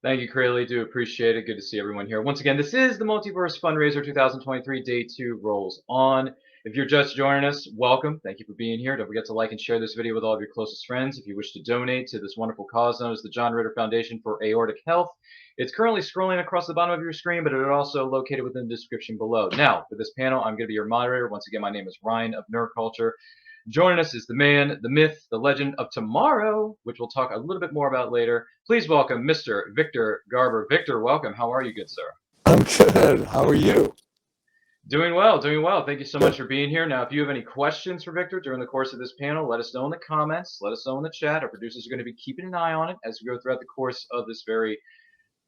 Thank you, Crayley. Do appreciate it. Good to see everyone here. Once again, this is the Multiverse FunRaiser 2023 Day 2 rolls on. If you're just joining us, welcome. Thank you for being here. Don't forget to like and share this video with all of your closest friends. If you wish to donate to this wonderful cause known as the John Ritter Foundation for Aortic Health, it's currently scrolling across the bottom of your screen, but it is also located within the description below. Now, for this panel, I'm going to be your moderator. Once again, my name is Ryan of Nerd Culture. Joining us is the man, the myth, the legend of tomorrow, which we'll talk a little bit more about later. Please welcome Mr. Victor Garber. Victor, welcome. How are you, good sir? I'm good. How are you? Doing well, doing well. Thank you so much for being here. Now, if you have any questions for Victor during the course of this panel, let us know in the comments. Let us know in the chat. Our producers are going to be keeping an eye on it as we go throughout the course of this very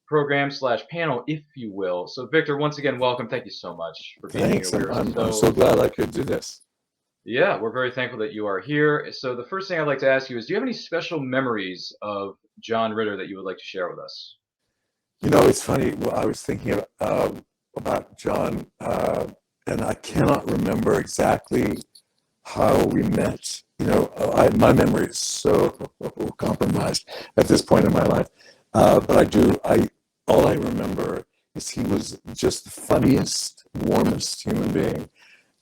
program/panel, if you will. So, Victor, once again, welcome. Thank you so much for being Thanks. here. I'm so glad I could do this. Yeah, we're very thankful that you are here. So the first thing I'd like to ask you is, do you have any special memories of John Ritter that you would like to share with us? You know, it's funny. Well, I was thinking about John, and I cannot remember exactly how we met. You know, my memory is so compromised at this point in my life. But I do. All I remember is he was just the funniest, warmest human being,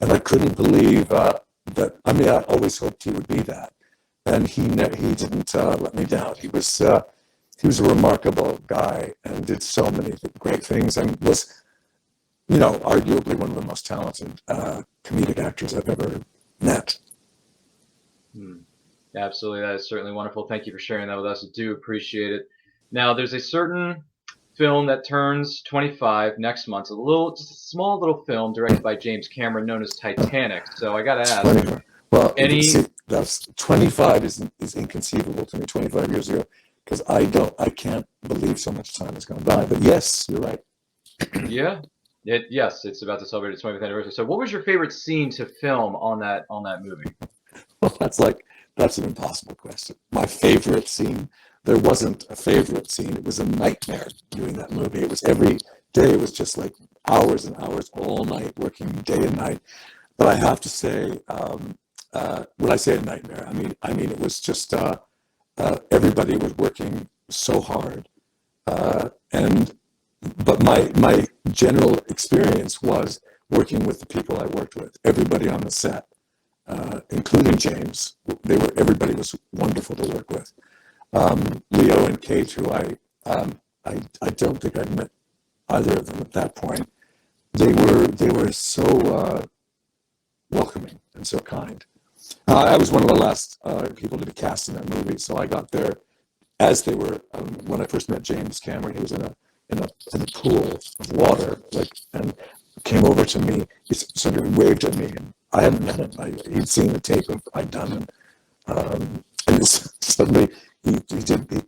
and I couldn't believe that. I mean, I always hoped he would be that, and he didn't let me down. He was a remarkable guy and did so many great things, and was, you know, arguably one of the most talented comedic actors I've ever met. Absolutely, that is certainly wonderful. Thank you for sharing that with us. I do appreciate it. Now, there's a certain film that turns 25 next month. Just a small little film directed by James Cameron known as Titanic. So I got to ask. 25. Well, that's 25 is inconceivable to me 25 years ago, because I can't believe so much time has gone by. But yes, you're right. Yeah. Yes, it's about to celebrate its 25th anniversary. So what was your favorite scene to film on that movie? Well, that's an impossible question. My favorite scene, there wasn't a favorite scene. It was a nightmare doing that movie. It was every day. It was just like hours and hours, all night, working day and night. But I have to say, when I say a nightmare, I mean it was just everybody was working so hard, but my general experience was working with the people I worked with. Everybody on the set, including James, everybody was wonderful to work with. Leo and Kate, who I don't think I'd met either of them at that point. They were so welcoming and so kind. I was one of the last people to be cast in that movie, so I got there as they were. When I first met James Cameron, he was in a pool of water, and came over to me. He sort of waved at me, and I hadn't met him. He'd seen the tape I'd done, and suddenly he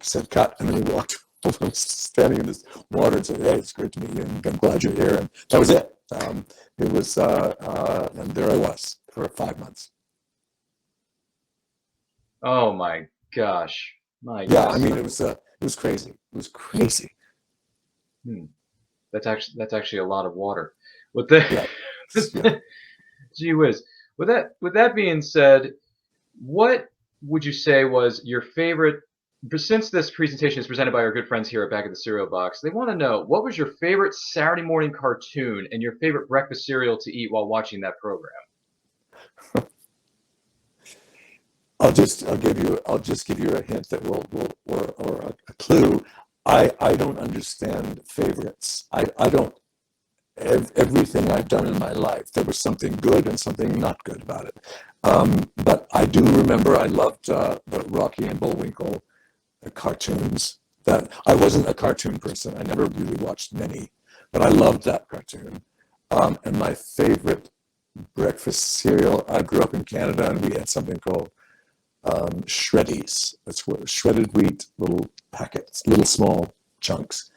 said cut, and then he walked over, standing in this water, and said, "Hey, it's great to meet you, and I'm glad you're here." And that was it. It was, and there I was for 5 months. Oh my gosh! Yeah, I mean, it was crazy. It was crazy. That's actually a lot of water. With that, yeah. Gee whiz. With that being said, what would you say was your favorite? Since this presentation is presented by our good friends here at Back of the Cereal Box, they want to know what was your favorite Saturday morning cartoon and your favorite breakfast cereal to eat while watching that program. I'll just give you a hint that or a clue. I don't understand favorites. I don't. Everything I've done in my life, there was something good and something not good about it. But I do remember I loved the Rocky and Bullwinkle cartoons. That I wasn't a cartoon person. I never really watched many, but I loved that cartoon. And my favorite breakfast cereal. I grew up in Canada, and we had something called Shreddies. That's what shredded wheat, little packets, little small chunks.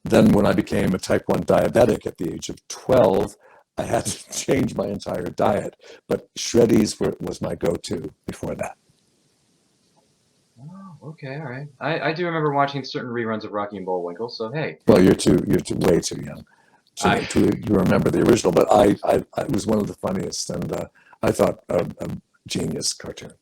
Then when I became a type 1 diabetic at the age of 12, I had to change my entire diet. But Shreddies was my go-to before that. Oh, okay, all right. I do remember watching certain reruns of Rocky and Bullwinkle, so hey. Well, you're way too young to remember the original, but I was one of the funniest, and I thought a genius cartoon.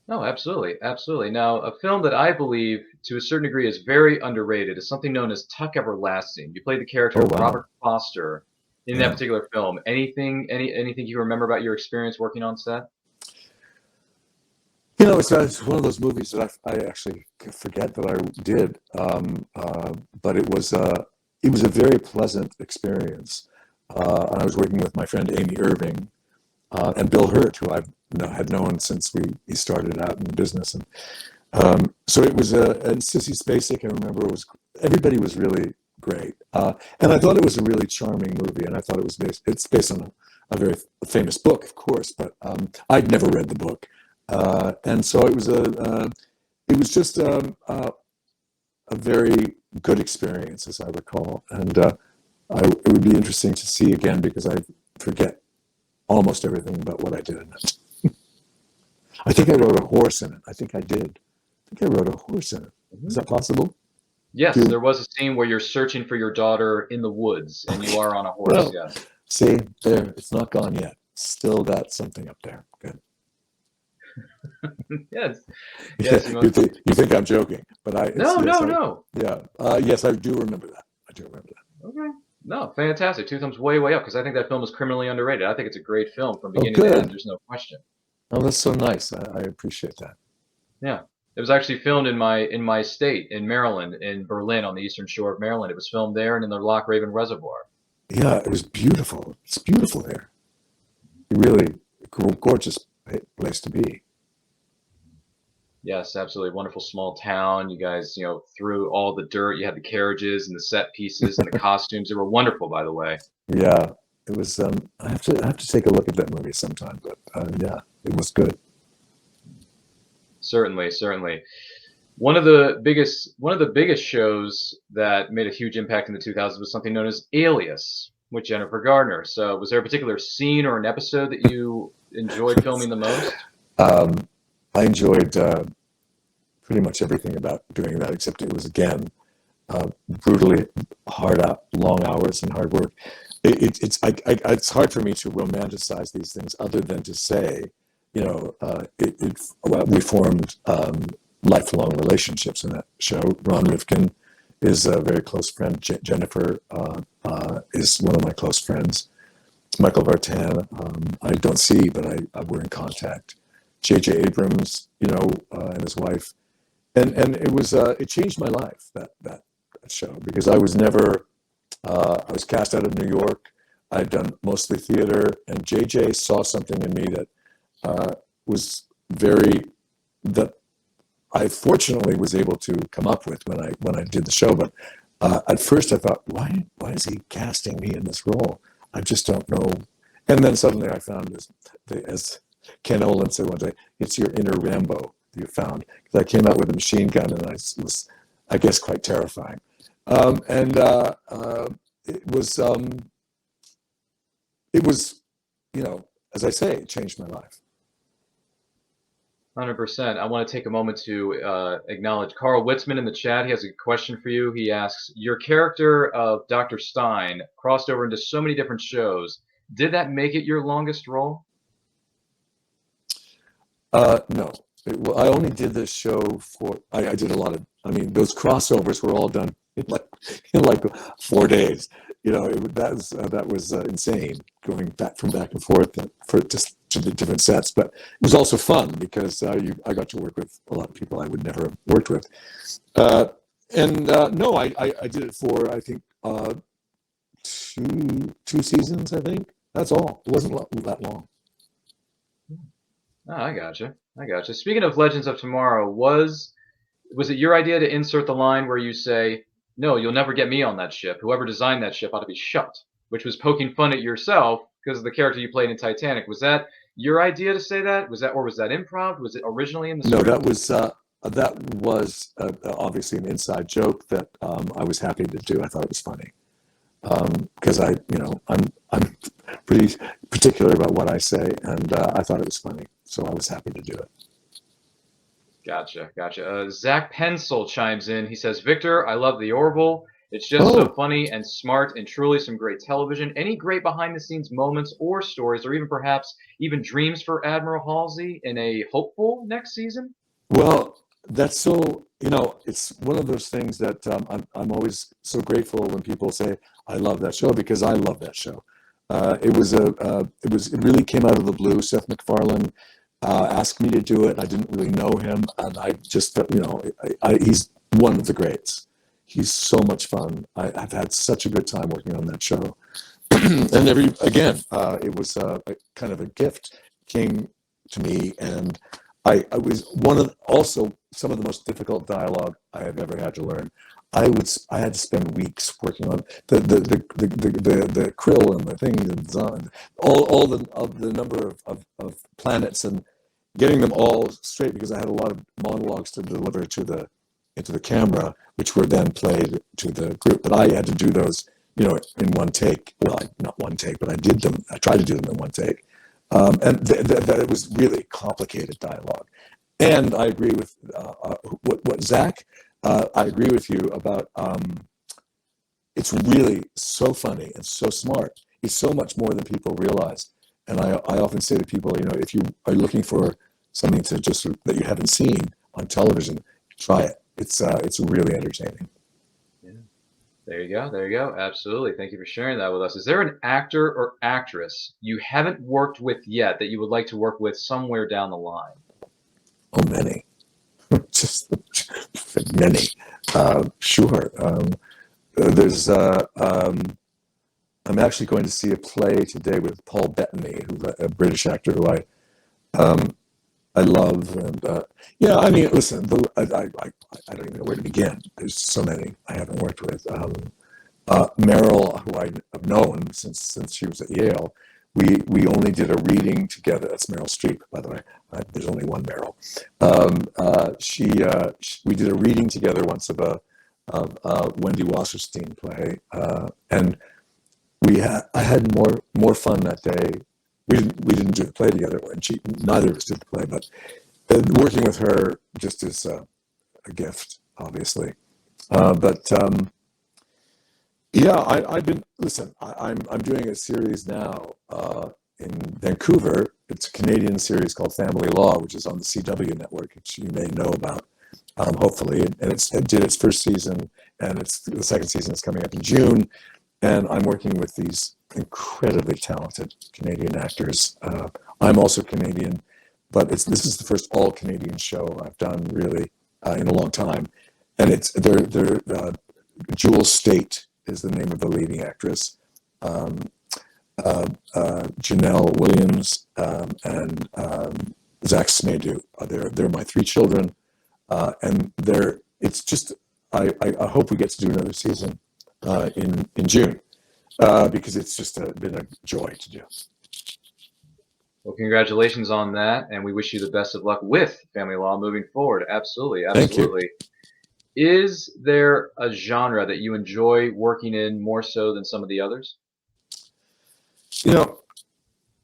No, absolutely, absolutely. Now, a film that I believe, to a certain degree, is very underrated is something known as Tuck Everlasting. You played the character Oh of wow, Robert Foster in that yeah. particular film. Anything you remember about your experience working on set? It's one of those movies that I actually forget that I did, but it was a very pleasant experience. And I was working with my friend Amy Irving and Bill Hurt, who had known since we started out in business, and so it was and Sissy Spacek. I remember everybody was really great, and I thought it was a really charming movie, and I thought it's based on a very famous book, of course, but I'd never read the book, and so it was just a very good experience, as I recall, and it would be interesting to see again because I forget almost everything about what I did in it. I think I rode a horse in it. I think I did. I think I rode a horse in it. Is Mhm. that possible? Yes, Do there was a scene where you're searching for your daughter in the woods, and you okay. are on a horse. Well, Yes. see there, it's not gone yet. Still got something up there. Good. Yes. Yeah, Yes, you most. you think I'm joking, but No, yes, no, no. yes, I do remember that. I do remember Okay. No, fantastic. Two thumbs way, way up because I think that film is criminally underrated. I think it's a great film from that. Oh, beginning to end. good. There's no question. Oh, that's so nice. I appreciate that. Yeah. It was actually filmed in my state, in Maryland, in Berlin, on the eastern shore of Maryland. It was filmed there and in the Loch Raven Reservoir. Yeah, it was beautiful. It's beautiful there. Really gorgeous place to be. Yes, absolutely. Wonderful small town. You guys, through all the dirt, you had the carriages and the set pieces and the costumes. They were wonderful, by the way. Yeah, it was. I have to take a look at that movie sometime. But yeah, it was good. Certainly, certainly. One of the biggest shows that made a huge impact in the 2000s was something known as Alias with Jennifer Garner. So, was there a particular scene or an episode that you enjoyed filming the most? um, I enjoyed pretty much everything about doing that, except it was again brutally hard out, long hours and hard work. It's hard for me to romanticize these things, other than to say, well, we formed lifelong relationships in that show. Ron Rifkin is a very close friend. Jennifer is one of my close friends. Michael Vartan, I don't see, but we're in contact. J.J. Abrams, and his wife, and it changed my life, that show, because I was cast out of New York. I'd done mostly theater, and JJ saw something in me that was very that I fortunately was able to come up with when I did the show. But at first I thought, why is he casting me in this role? I just don't know. And then suddenly I found this, as Ken Olin said one day, it's your inner Rambo that you found. Because I came out with a machine gun, and I was, I guess, quite terrifying. And it was, it was, as I say, it changed my life. 100%. I want to take a moment to acknowledge Carl Witzman in the chat. He has a question for you. He asks, your character of Dr. Stein crossed over into so many different shows. Did that make it your longest role? No, well, I only did this show I did a lot of, those crossovers were all done in like 4 days. That was insane, going back and forth for just to the different sets. But it was also fun because I got to work with a lot of people I would never have worked with. No, I did it for, I think, two seasons. I think that's all. It wasn't that long. Oh, I gotcha. I gotcha. Speaking of Legends of Tomorrow, was it your idea to insert the line where you say, "No, you'll never get me on that ship. Whoever designed that ship ought to be shot," which was poking fun at yourself because of the character you played in Titanic. Was that your idea to say that? Was that improv? Was it originally in the No, script? that was obviously an inside joke that I was happy to do. I thought it was funny because I'm pretty particular about what I say, and I thought it was funny, so I was happy to do it. Gotcha, gotcha. Zach Pencil chimes in. He says, "Victor, I love the Orville. It's just so Oh, funny and smart and truly some great television. Any great behind the scenes moments or stories, or even perhaps even dreams for Admiral Halsey in a hopeful next season? well, that's so, it's one of those things that I'm always so grateful when people say, I love that show, because I love that show. It really came out of the blue. Seth MacFarlane asked me to do it. I didn't really know him, and I just felt, he's one of the greats. He's so much fun. I've had such a good time working on that show. And it was a kind of a gift came to me, and I was one of also some of the most difficult dialogue I have ever had to learn. I had to spend weeks working on the krill and the things and design, all the number of planets, and getting them all straight, because I had a lot of monologues to deliver into the camera, which were then played to the group. But I had to do those, in one take. Well, not one take, but I did them. I tried to do them in one take, and that it was really complicated dialogue. And I agree with what Zach. I agree with you about. It's really so funny and so smart. It's so much more than people realize. And I often say to people, if you are looking for something to just that you haven't seen on television, try it. It's really entertaining. Yeah. There you go. There you go. Absolutely. Thank you for sharing that with us. Is there an actor or actress you haven't worked with yet that you would like to work with somewhere down the line? Oh, many, just many. Sure. There's. I'm actually going to see a play today with Paul Bettany, who's a British actor who um, I love. And yeah, I mean, listen, I don't even know where to begin. There's so many I haven't worked with. Meryl, who I've known since she was at Yale, we only did a reading together. That's Meryl Streep, by the way. There's only one Meryl. We did a reading together once of a Wendy Wasserstein play, and I had more fun that day. We didn't do the play together, and neither of us did the play, but working with her just is a gift, obviously. But yeah, I've been listen. I'm doing a series now in Vancouver. It's a Canadian series called Family Law, which is on the CW network, which you may know about, hopefully. And it did its first season, and the second season is coming up in June. And I'm working with these incredibly talented Canadian actors. I'm also Canadian, but this is the first all Canadian show I've done really in a long time. And they're Jewel State is the name of the leading actress. Janelle Williams and Zach Smedu. They're my three children, and it's just I hope we get to do another season in June, because it's just been a joy to do. Well, congratulations on that, and we wish you the best of luck with Family Law moving forward. Absolutely, Thank you. absolutely. Is there a genre that you enjoy working in more so than some of the others?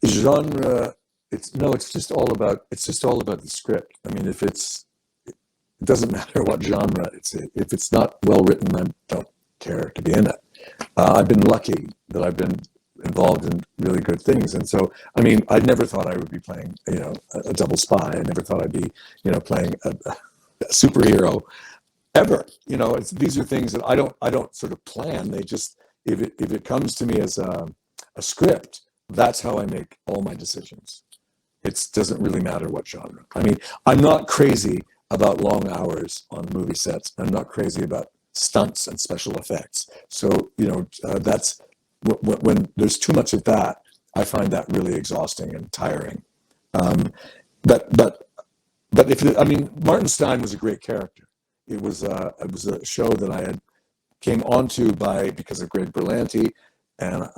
Genre. It's just all about the script. I mean, it doesn't matter what genre if it's not well written, I don't care to be in it. I've been lucky that I've been involved in really good things, and so I mean, I never thought I would be playing, a double spy. I never thought I'd be, playing a superhero ever. These are things that I don't sort of plan. They just if it comes to me as a script, that's how I make all my decisions. It doesn't really matter what genre. I mean, I'm not crazy about long hours on movie sets. I'm not crazy about stunts and special effects. So, that's when there's too much of that, I find that really exhausting and tiring. But Martin Stein was a great character. It was a show that I had came onto because of Greg Berlanti, and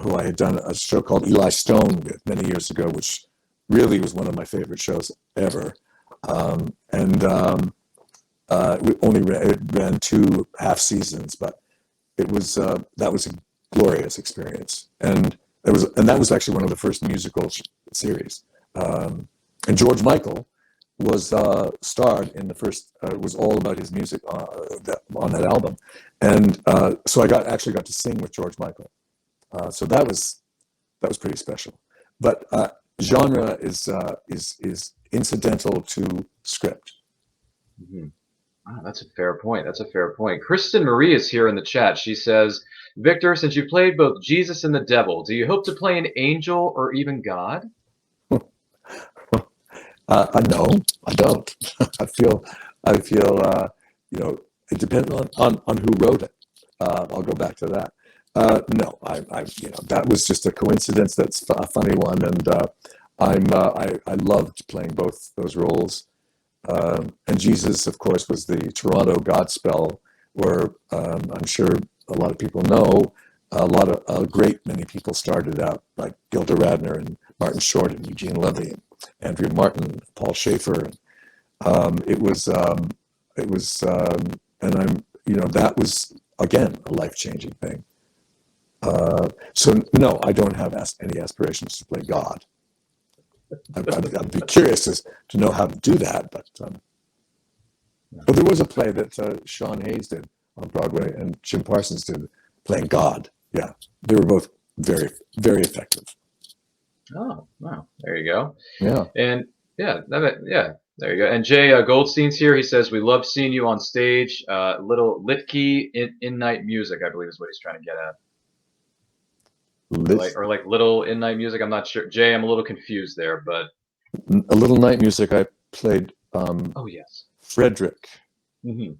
who I had done a show called Eli Stone with many years ago, which really was one of my favorite shows ever. It ran 2 half seasons, but that was a glorious experience, and that was actually one of the first musical series. And George Michael was starred in the first. It was all about his music on that album, and so I actually got to sing with George Michael. So that was pretty special. But genre is incidental to script. Mm-hmm. Wow, that's a fair point. That's a fair point. Kristen Marie is here in the chat. She says, Victor, since you played both Jesus and the devil, do you hope to play an angel or even God? No, I don't. I feel, it depends on who wrote it. I'll go back to that. No, that was just a coincidence. That's a funny one, and I loved playing both those roles. And Jesus, of course, was the Toronto Godspell, where I'm sure a lot of people know a great many people started out, like Gilda Radner and Martin Short and Eugene Levy and Andrea Martin, Paul Schaefer. It was, and that was again a life-changing thing. So no, I don't have any aspirations to play God. I'd be curious to know how to do that, but there was a play that Sean Hayes did on Broadway and Jim Parsons did, playing God. Yeah, they were both very, very effective. Oh, wow. There you go. Yeah. And yeah, there you go. And Jay Goldstein's here. He says, we love seeing you on stage. Little Litke in night music, I believe is what he's trying to get at. Like little in night music. I'm not sure. Jay, I'm a little confused there, but a little night music. I played. Oh yes, Frederick. Mm-hmm.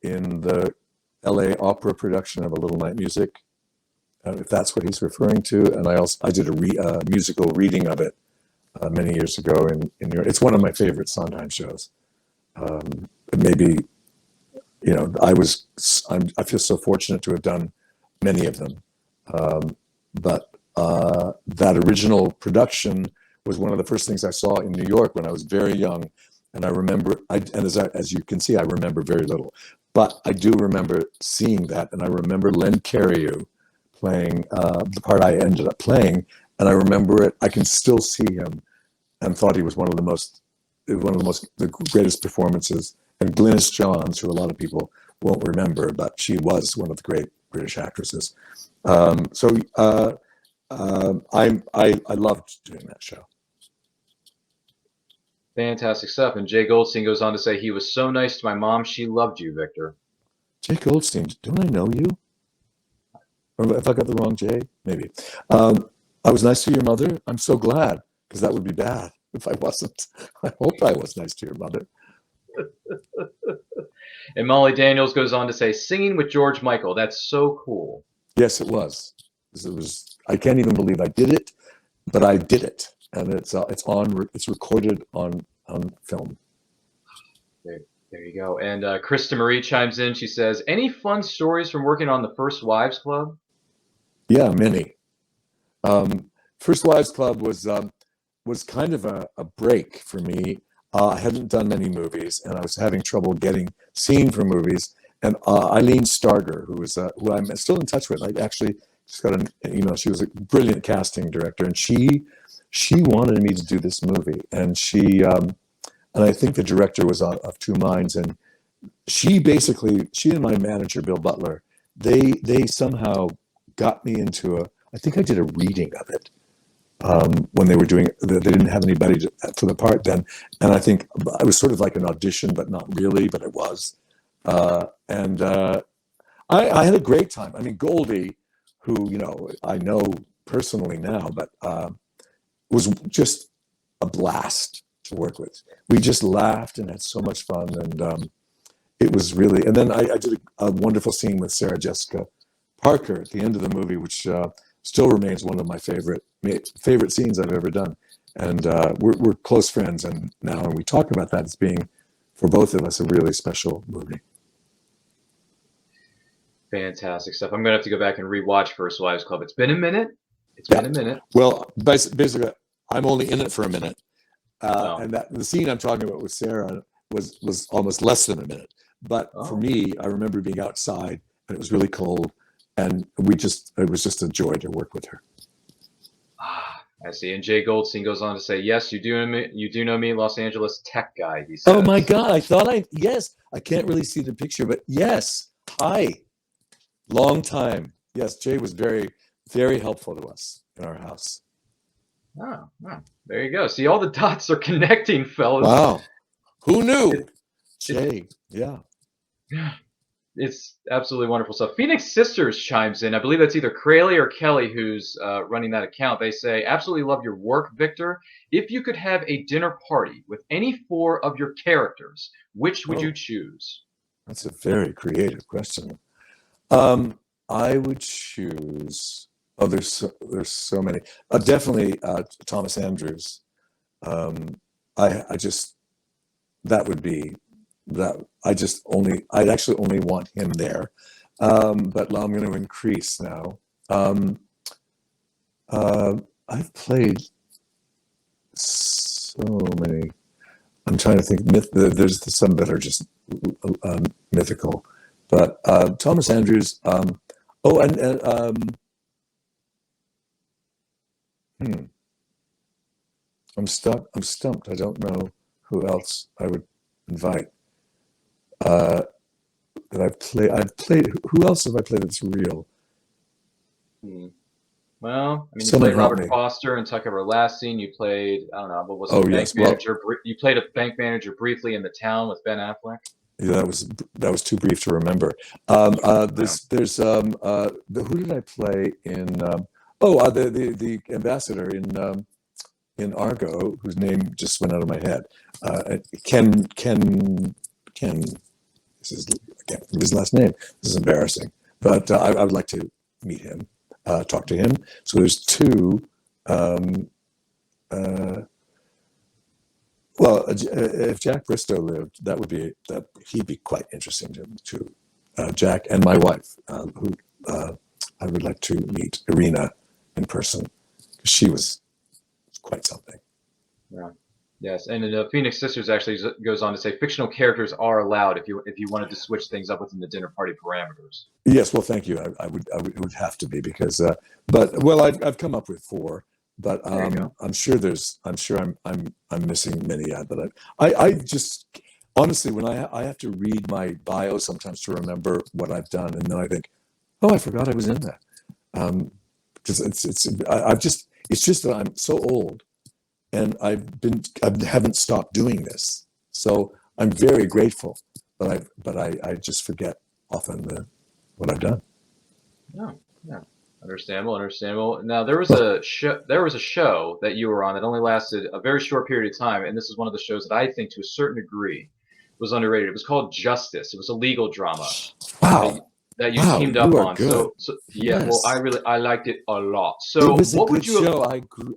In the L.A. opera production of A Little Night Music, if that's what he's referring to. And I did a musical reading of it many years ago in New York. It's one of my favorite Sondheim shows. Maybe, I feel so fortunate to have done many of them. But that original production was one of the first things I saw in New York when I was very young. And I remember, as you can see, I remember very little. But I do remember seeing that, and I remember Len Cariou playing the part I ended up playing, and I remember it. I can still see him, and thought he was one of the greatest performances. And Glynis Johns, who a lot of people won't remember, but she was one of the great British actresses. I loved doing that show. Fantastic stuff. And Jay Goldstein goes on to say, he was so nice to my mom. She loved you, Victor. Jay Goldstein, don't I know you? Or if I got the wrong Jay, maybe. I was nice to your mother. I'm so glad, because that would be bad if I wasn't. I hope I was nice to your mother. And Molly Daniels goes on to say, singing with George Michael. That's so cool. Yes, it was. It was. I can't even believe I did it, but I did it. And it's recorded on film. There you go. And Krista Marie chimes in. She says, any fun stories from working on the First Wives Club? Yeah, many. First Wives Club was kind of a break for me. I hadn't done many movies, and I was having trouble getting seen for movies. And Eileen Starger, who I'm still in touch with, I actually just got an email. She was a brilliant casting director, and she wanted me to do this movie, and and I think the director was of two minds, and she and my manager Bill Butler, they somehow got me into I think I did a reading of it when they were doing it. They didn't have anybody for the part then, and I think it was sort of like an audition, but not really, but it was, and I had a great time. I mean, Goldie, who I know personally now, but was just a blast to work with. We just laughed and had so much fun, and it was really. And then I did a wonderful scene with Sarah Jessica Parker at the end of the movie, which still remains one of my favorite scenes I've ever done. And we're close friends, and now we talk about that as being, for both of us, a really special movie. Fantastic stuff. I'm gonna have to go back and rewatch First Wives Club. It's been a minute. It's been a minute. Well, basically, I'm only in it for a minute. And the scene I'm talking about with Sarah was almost less than a minute. But for me, I remember being outside, and it was really cold, and it was just a joy to work with her. I see. And Jay Goldstein goes on to say, "Yes, you do know me, Los Angeles tech guy." He Oh my says, God! Yes, I can't really see the picture, but yes, hi, long time. Yes, Jay was very, very helpful to us in our house. "Oh, wow, there you go. See, all the dots are connecting, fellas. Wow, who knew? It, it's Jay, yeah. it's absolutely wonderful stuff." Phoenix Sisters chimes in. I believe that's either Crayley or Kelly who's running that account. They say, "Absolutely love your work, Victor. If you could have a dinner party with any four of your characters, which would you Oh, choose?" that's a very creative question. Um, I would choose. Oh, there's so many. Definitely Thomas Andrews. Um, I just that would be that. I'd actually only want him there. But I'm going to increase now. Um, uh, I've played so many. I'm trying to think. There's some that are just mythical, but Thomas Andrews. Oh, and hmm, I'm stuck. I'm stumped. I don't know who else I would invite. Uh, that I've played. I've played. Who else have I played that's real? Hmm. Well, I mean, you Someone played help Robert me. Foster and Tuck Everlasting. You played, I don't know, what was it, Oh a bank yes. Well, manager? You played a bank manager briefly in The Town with Ben Affleck. yeah, that was too brief to remember. Yeah. Who did I play in? The ambassador in Argo, whose name just went out of my head. Ken. This is I can't think of his last name. This is embarrassing, but I would like to meet him, talk to him. So there's two. Um, uh, if Jack Bristow lived, that he'd be quite interesting to Jack and my wife, who I would like to meet Irina in person. She was quite something. Yeah. Yes, and Phoenix Sisters actually goes on to say fictional characters are allowed if you wanted to switch things up within the dinner party parameters. Yes, well, thank you. It would have to be because, I've come up with four, but There you go. I'm sure I'm missing many. But I just honestly, when I have to read my bio sometimes to remember what I've done, and then I think, oh, I forgot I was in that. Because it's just that I'm so old, and I haven't stopped doing this. So I'm very grateful, but I just forget often what I've done. No, yeah, understandable, understandable. Now Well, there was a show that you were on that only lasted a very short period of time, and this is one of the shows that I think, to a certain degree, was underrated. It was called Justice. It was a legal drama that wow, you wow, teamed up you are on. good. So yeah, well, Yes, I liked it a lot. it So was a what would good you have? show.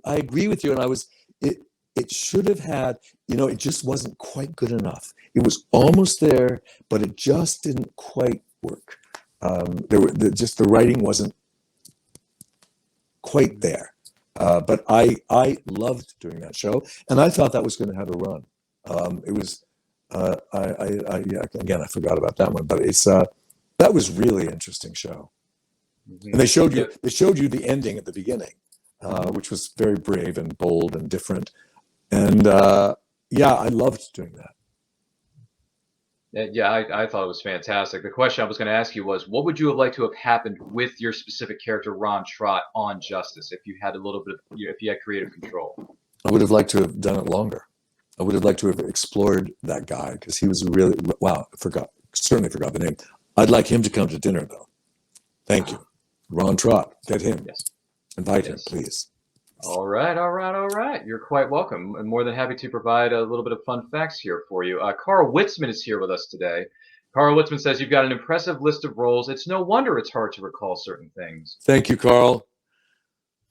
I agree with you, and it should have had, it just wasn't quite good enough. It was almost there, but it just didn't quite work. Just the writing wasn't quite there. But I loved doing that show, and I thought that was going to have a run. It was yeah, again, I forgot about that one, but that was really interesting show. And Mhm. Yeah. they showed you the ending at the beginning, which was very brave and bold and different. And yeah, I loved doing that. Yeah, I thought it was fantastic. The question I was going to ask you was, what would you have liked to have happened with your specific character, Ron Trott, on Justice, if you had a little bit of, if you had creative control? I would have liked to have done it longer. I would have liked to have explored that guy because he was really wow. Certainly forgot the name. I'd like him to come to dinner though. Thank you, Ron Trott. Get him. Yes, Invite him, yes. please. All right, all right, all right. You're quite welcome. I'm more than happy to provide a little bit of fun facts here for you. Carl Witzman is here with us today. Carl Witzman says you've got an impressive list of roles. It's no wonder it's hard to recall certain things. Thank you, Carl.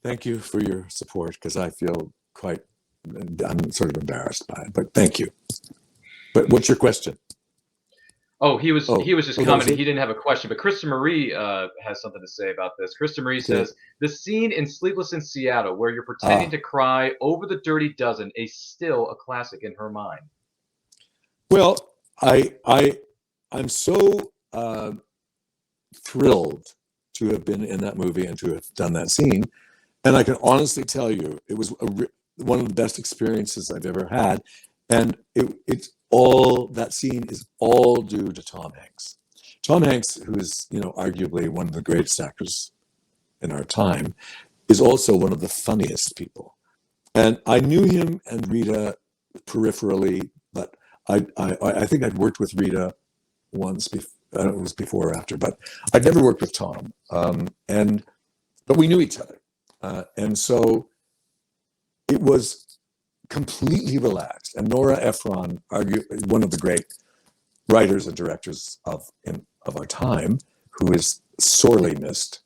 Thank you for your support because I feel quite. I'm sort of embarrassed by it, but thank you. But what's your question? Oh, he Oh, was just that was commenting. it. He didn't have a question, but Krista Marie has something to say about this. Krista Marie Okay. says the scene in Sleepless in Seattle where you're pretending Ah, to cry over the Dirty Dozen is still a classic in her mind. well, I'm so thrilled to have been in that movie and to have done that scene And I can honestly tell you, it was one of the best experiences I've ever had. And it's all, that scene is all due to Tom Hanks. Tom Hanks, who is, arguably one of the greatest actors in our time, is also one of the funniest people. And I knew him and Rita peripherally, but I think I'd worked with Rita once. I don't know if it was before or after, but I'd never worked with Tom. But we knew each other, and so it was completely relaxed. And Nora Ephron, one of the great writers and directors of our time, who is sorely missed.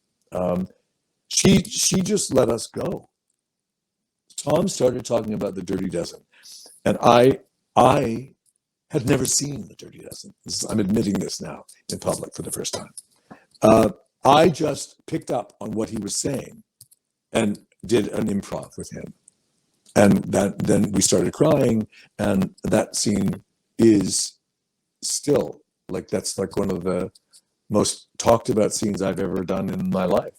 She just let us go. Tom started talking about the Dirty Dozen, and I had never seen the Dirty Dozen. I'm admitting this now in public for the first time. I just picked up on what he was saying and did an improv with him, and then we started crying, and that scene is still that's one of the most talked about scenes I've ever done in my life.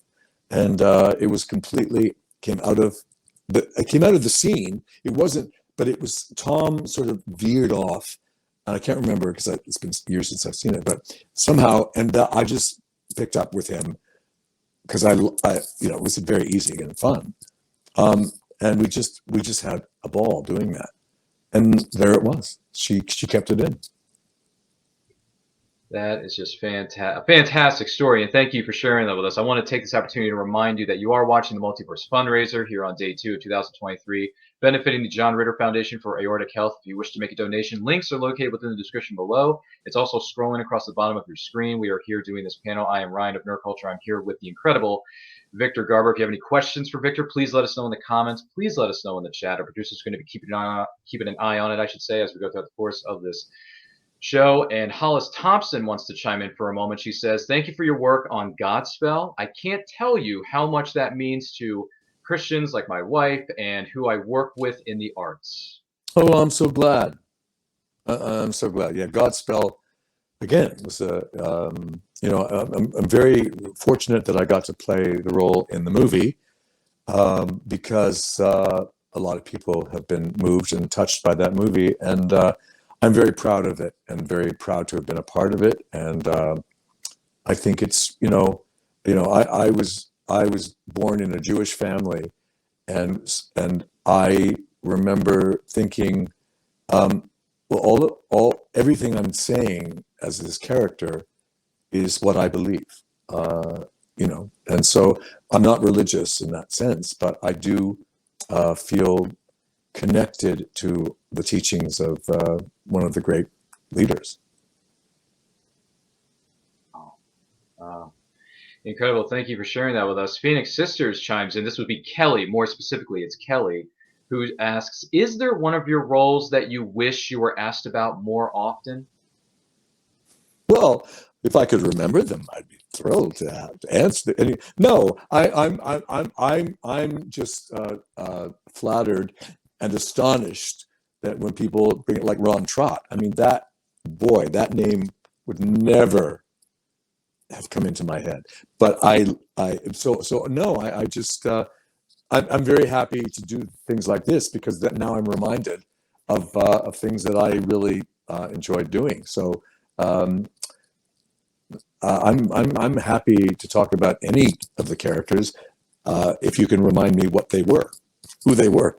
And it was completely came out of the scene. It wasn't, but it was Tom sort of veered off, and I can't remember because it's been years since I've seen it, but somehow, and I just picked up with him because I it was very easy and fun, and we just had a ball doing that, and there it was. She kept it in. That is just a fantastic story, and thank you for sharing that with us. I want to take this opportunity to remind you that you are watching the Multiverse Fundraiser here on day 2 of 2023, benefiting the John Ritter Foundation for Aortic Health. If you wish to make a donation, links are located within the description below. It's also scrolling across the bottom of your screen. We are here doing this panel. I am Ryan of Nerd Culture. I'm here with the incredible Victor Garber. If you have any questions for Victor, please let us know in the comments. Please let us know in the chat. Our producer is going to be keeping an eye on it, I should say, as we go throughout the course of this show. And Hollis Thompson wants to chime in for a moment. She says, thank you for your work on Godspell. I can't tell you how much that means to Christians like my wife and who I work with in the arts. Oh, I'm so glad. I'm so glad. Yeah, Godspell, again, was I'm very fortunate that I got to play the role in the movie, because a lot of people have been moved and touched by that movie, and I'm very proud of it and very proud to have been a part of it. And I think it's, I was born in a Jewish family, and I remember thinking, well, everything I'm saying as this character is what I believe, and so I'm not religious in that sense, but I do feel connected to the teachings of one of the great leaders. Incredible. Thank you for sharing that with us. Phoenix Sisters chimes in. This would be Kelly. More specifically, it's Kelly who asks, is there one of your roles that you wish you were asked about more often? Well, if I could remember them, I'd be thrilled to answer. No, I'm just flattered and astonished that when people bring it, like Ron Trott, I mean, that name would never have come into my head. But I'm very happy to do things like this, because now I'm reminded of things that I really enjoyed doing. So I'm happy to talk about any of the characters, if you can remind me what they were, who they were.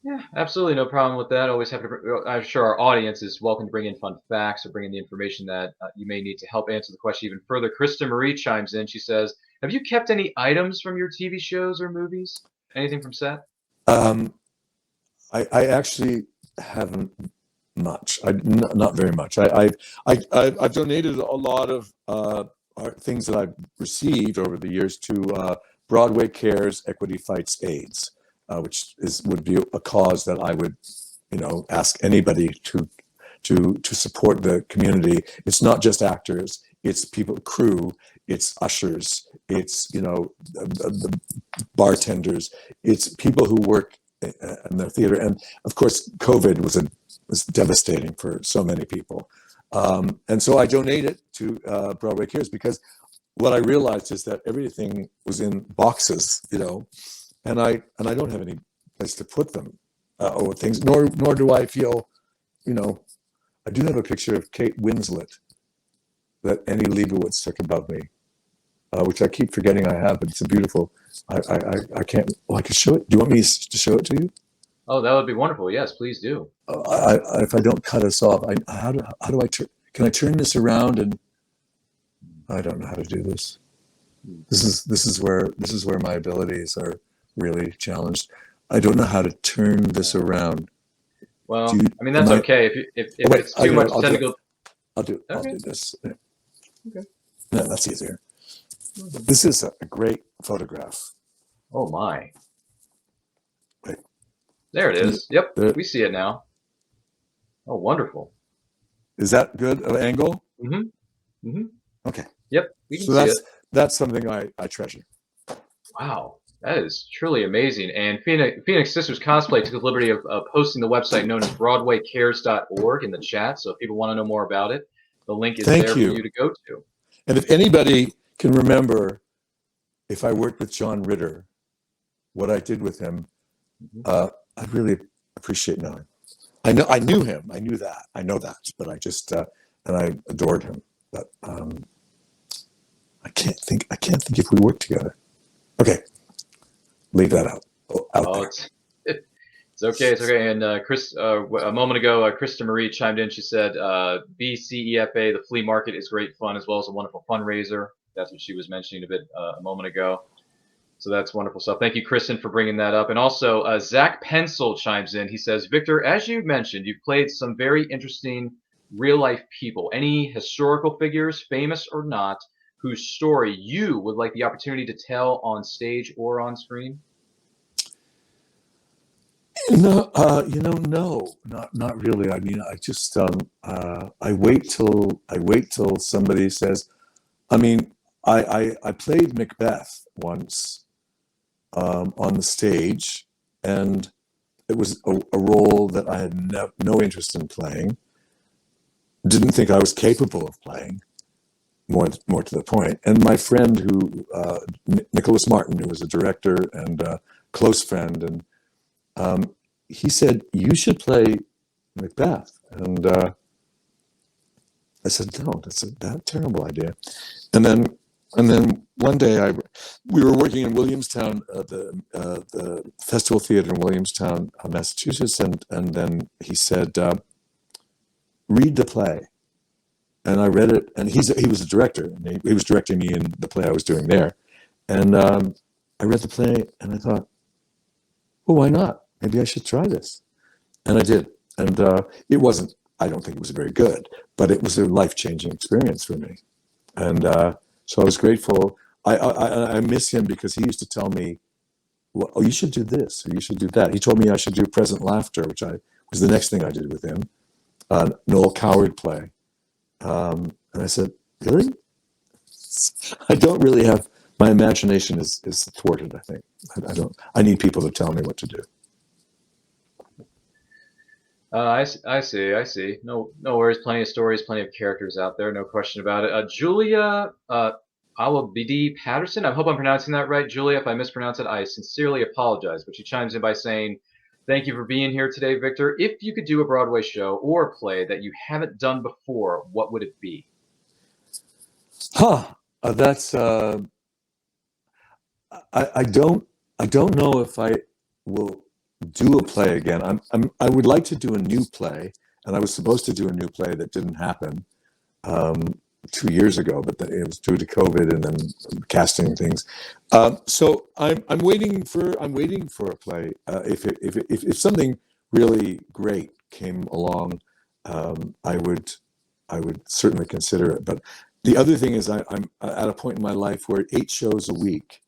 Yeah, absolutely, no problem with that. Always happy to. I'm sure our audience is welcome to bring in fun facts or bring in the information that you may need to help answer the question even further. Krista Marie chimes in. She says, "Have you kept any items from your TV shows or movies? Anything from set?" I actually haven't much. Not very much. I've donated a lot of things that I've received over the years to Broadway Cares Equity Fights AIDS, which would be a cause that I would, ask anybody to support the community. It's not just actors; it's people, crew, it's ushers, it's the bartenders, it's people who work in the theater, and of course, COVID was devastating for so many people, and so I donated to Broadway Cares, because what I realized is that everything was in boxes, and I don't have any place to put them or things. Nor do I feel, I do have a picture of Kate Winslet that Annie Leibovitz took above me, which I keep forgetting I have, but it's a beautiful. I can't. Well, I can show it. Do you want me to show it to you? Oh, that would be wonderful. Yes, please do. If I don't cut us off, how do I turn? Can I turn this around? And I don't know how to do this. This is where my abilities are really challenged. I don't know how to turn this around. Well, I mean, that's okay. If it's too much technical, I'll do this. Okay. No, that's easier. This is a great photograph. Oh my! Wait. There it is. Yep, we see it now. Oh, wonderful! Is that good angle? Mm-hmm. Mm-hmm. Okay. Yep, we can see it. That's something I treasure. Wow, that is truly amazing. And Phoenix Sisters Cosplay took the liberty of posting the website known as BroadwayCares.org in the chat. So if people want to know more about it, the link is there for you to go to. And if anybody can remember, if I worked with John Ritter, what I did with him, I really appreciate knowing. I knew him. I know that, but I just and I adored him. But I can't think if we worked together. Okay, leave that out there. It's okay. It's okay. And Chris, a moment ago, Krista Marie chimed in. She said, "BCEFA, the flea market, is great fun as well as a wonderful fundraiser." That's what she was mentioning a moment ago. So that's wonderful stuff. Thank you, Kristen, for bringing that up. And also, Zach Pencil chimes in. He says, "Victor, as you mentioned, you've played some very interesting real-life people. Any historical figures, famous or not, whose story you would like the opportunity to tell on stage or on screen?" No, no, not really. I mean, I just I wait till somebody says. I mean, I played Macbeth once on the stage, and it was a role that I had no interest in playing. Didn't think I was capable of playing. More to the point. And my friend, Nicholas Martin, who was a director and a close friend, and he said, "You should play Macbeth." And I said, "No, that's a terrible idea." And then one day we were working in Williamstown, the Festival Theater in Williamstown, Massachusetts, and then he said, "Read the play." And I read it, and he was a director, and he was directing me in the play I was doing there. And I read the play, and I thought, well, why not? Maybe I should try this. And I did. And it wasn't, I don't think it was very good, but it was a life-changing experience for me. And so I was grateful. I miss him because he used to tell me, well, oh, you should do this, or you should do that. He told me I should do Present Laughter, which was the next thing I did with him, Noel Coward play. And I said, really? I don't really have, my imagination is thwarted, I think. I need people to tell me what to do. I see. No worries. Plenty of stories, plenty of characters out there. No question about it. Julia Alabidi Patterson. I hope I'm pronouncing that right. Julia, if I mispronounce it, I sincerely apologize. But she chimes in by saying, "Thank you for being here today, Victor. If you could do a Broadway show or a play that you haven't done before, what would it be?" That's I don't know if I will do a play again. I would like to do a new play, and I was supposed to do a new play that didn't happen 2 years ago, but it was due to COVID and then casting things. So I'm waiting for a play. If something really great came along, I would certainly consider it. But the other thing is I'm at a point in my life where 8 shows a week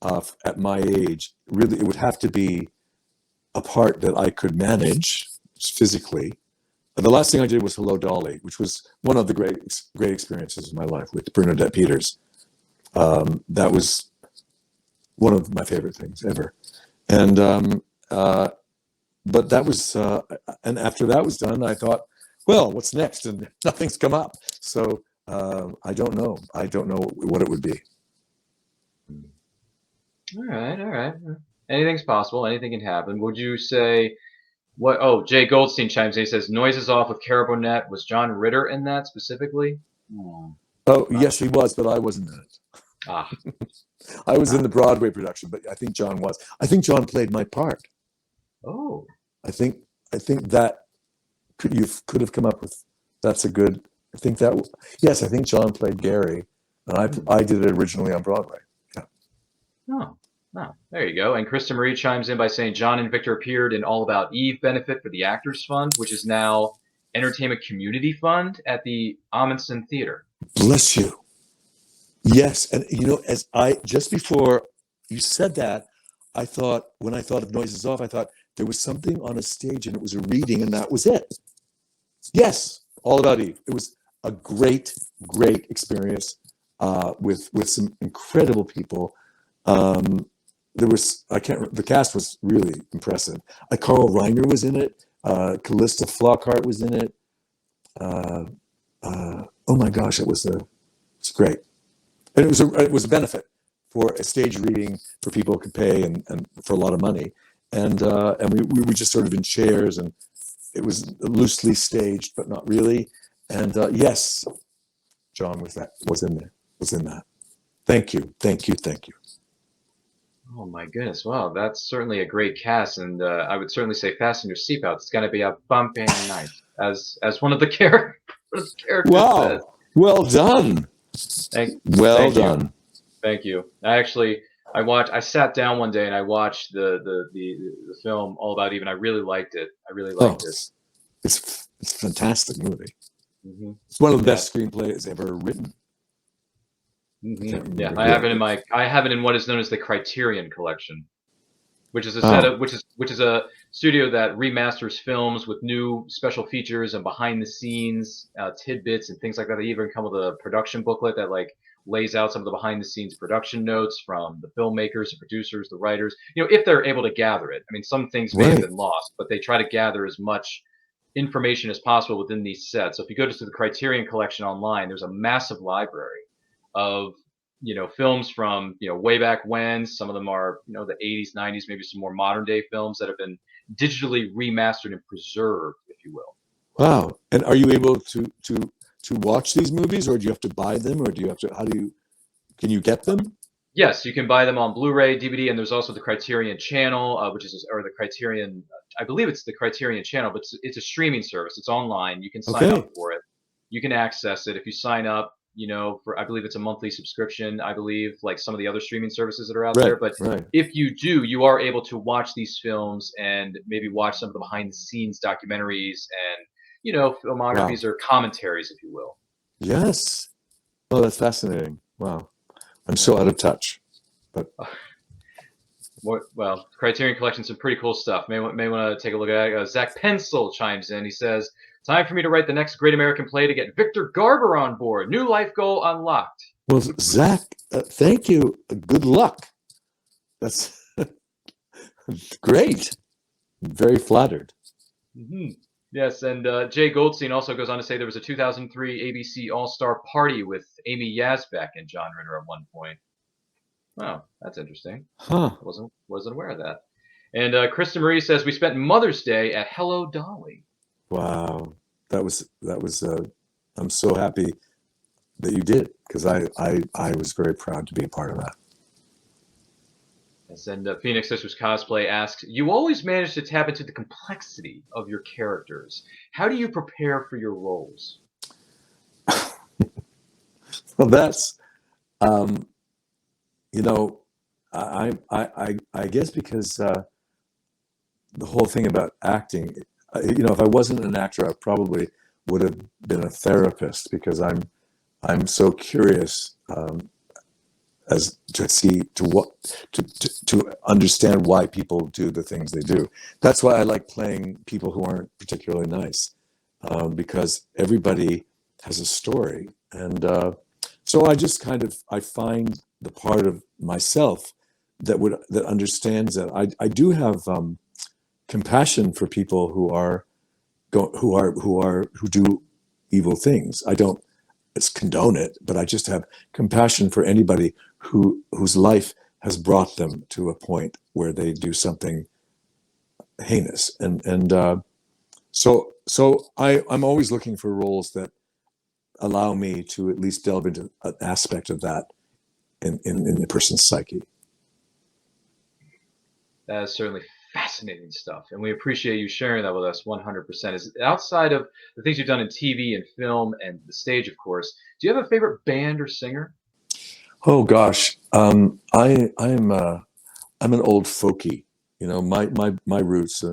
at my age, really it would have to be a part that I could manage physically. The last thing I did was Hello, Dolly, which was one of the great experiences of my life with Bernadette Peters. That was one of my favorite things ever. And but that was, and after that was done, I thought, well, what's next? And nothing's come up. So I don't know. I don't know what it would be. All right, all right. Anything's possible. Anything can happen. Would you say what? Oh, Jay Goldstein chimes in. He says, "Noises Off" with Caribou Net. Was John Ritter in that specifically? Oh, Wow. yes, he was, but I wasn't in it. Ah, I was in the Broadway production, but I think John was. I think John played my part. oh, I think that you could have come up with. That's a good. I think that. Yes, I think John played Gary, and I did it originally on Broadway. Yeah. oh, oh. There you go. And Krista Marie chimes in by saying John and Victor appeared in All About Eve benefit for the Actors Fund, which is now Entertainment Community Fund at the Amundsen Theater. Bless you. Yes, and as I just before you said that, I thought when I thought of Noises Off, I thought there was something on a stage and it was a reading, and that was it. Yes, All About Eve. It was a great experience with some incredible people. There was the cast was really impressive. Carl Reiner was in it. Callista Flockhart was in it. Oh my gosh, it's great. And it was a benefit for a stage reading for people who could pay and for a lot of money. And we were just sort of in chairs, and it was loosely staged, but not really. And yes, John was in that. Thank you. Oh my goodness! Wow, that's certainly a great cast, and I would certainly say fasten your seatbelts. It's going to be a bumping night, as one of the characters Wow, says. well done. Thank done. You. Thank you. I sat down one day and I watched the film All About Eve, and I really liked it. I really liked it. It's a fantastic movie. Mm-hmm. It's one of the best screenplays ever written. Mm-hmm. Yeah, I have it in what is known as the Criterion Collection, which is a set of which is a studio that remasters films with new special features and behind the scenes tidbits and things like that. They even come with a production booklet that lays out some of the behind the scenes production notes from the filmmakers, the producers, the writers. If they're able to gather it. I mean, some things may have been lost, but they try to gather as much information as possible within these sets. So if you go to the Criterion Collection online, there's a massive library of films from way back when. Some of them are the 80s, 90s, maybe some more modern day films that have been digitally remastered and preserved, if you will. Wow! And are you able to watch these movies, or do you have to buy them, or do you have to? Can you get them? Yes, you can buy them on Blu-ray, DVD, and there's also the Criterion Channel, or the Criterion. I believe it's the Criterion Channel, but it's a streaming service. It's online. You can sign up for it. You can access it if you sign up. For I believe it's a monthly subscription. I believe like some of the other streaming services that are out there. But if you do, you are able to watch these films and maybe watch some of the behind-the-scenes documentaries and filmographies or commentaries, if you will. Yes. Oh, that's fascinating. Wow. I'm so out of touch. But well, Criterion Collection, some pretty cool stuff. May want to take a look at it. Zach Pencil chimes in. He says, "Time for me to write the next great American play to get Victor Garber on board. New life goal unlocked." Well, Zach, thank you. Good luck. That's great. I'm very flattered. Mm-hmm. Yes, and Jay Goldstein also goes on to say there was a 2003 ABC All-Star Party with Amy Yasbeck and John Ritter at one point. Oh, that's interesting. Huh. Wasn't aware of that. And Krista Marie says, "We spent Mother's Day at Hello Dolly." Wow, that was. I'm so happy that you did, because I was very proud to be a part of that. Yes, and Phoenix Sisters Cosplay asks, "You always manage to tap into the complexity of your characters. How do you prepare for your roles?" Well, that's, I guess because the whole thing about acting, if I wasn't an actor, I probably would have been a therapist, because I'm so curious as to understand why people do the things they do. That's why I like playing people who aren't particularly nice, because everybody has a story, and so I just I find the part of myself that understands that. I do have compassion for people who do evil things. I don't condone it, but I just have compassion for anybody whose life has brought them to a point where they do something heinous. So I'm always looking for roles that allow me to at least delve into an aspect of that in the person's psyche. That is certainly fascinating stuff, and we appreciate you sharing that with us 100%. Is outside of the things you've done in TV and film and the stage, of course, do you have a favorite band or singer? Oh gosh, I'm an old folkie. You know, my roots,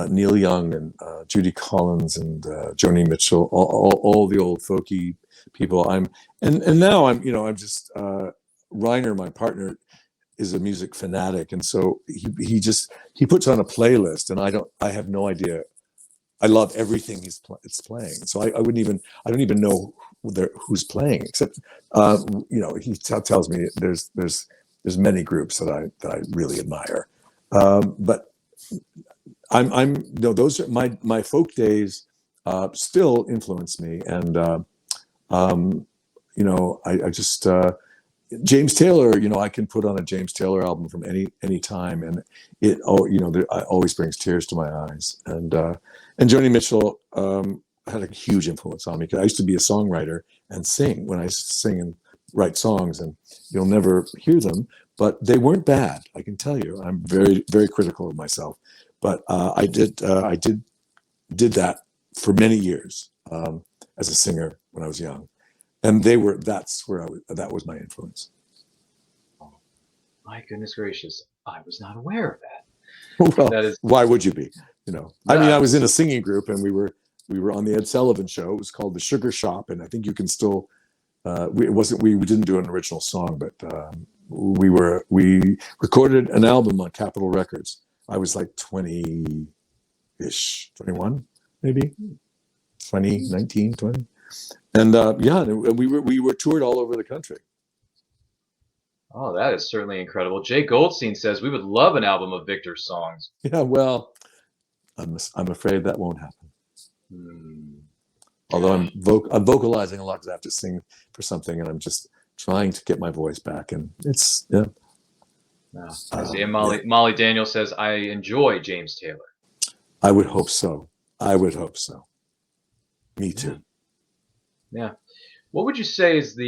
Neil Young and Judy Collins and Joni Mitchell, all the old folky people. And now I'm just Reiner, my partner, is a music fanatic, and so he puts on a playlist, and I have no idea. I love everything it's playing. So I don't even know who's playing, except he tells me there's many groups that I really admire. But those are my folk days still influence me, and I just James Taylor, I can put on a James Taylor album from any time, and it always brings tears to my eyes. And Joni Mitchell had a huge influence on me, because I used to be a songwriter and sing. When I sing and write songs, and you'll never hear them, but they weren't bad. I can tell you, I'm very, very critical of myself, but I did that for many years as a singer when I was young. And that was my influence. Oh, my goodness gracious, I was not aware of that. Well, why would you be? I was in a singing group, and we were on the Ed Sullivan Show. It was called The Sugar Shop, and I think you can still. We didn't do an original song, but we recorded an album on Capitol Records. I was like 20-ish, 21, maybe 20, 19, 20. And we were toured all over the country. Oh, that is certainly incredible. Jay Goldstein says we would love an album of Victor's songs. Yeah, well, I'm afraid that won't happen. Although I'm vocalizing a lot, because I have to sing for something, and I'm just trying to get my voice back, and it's I see. And Molly Daniel says, I enjoy James Taylor. I would hope so. Me too. Yeah. What would you say is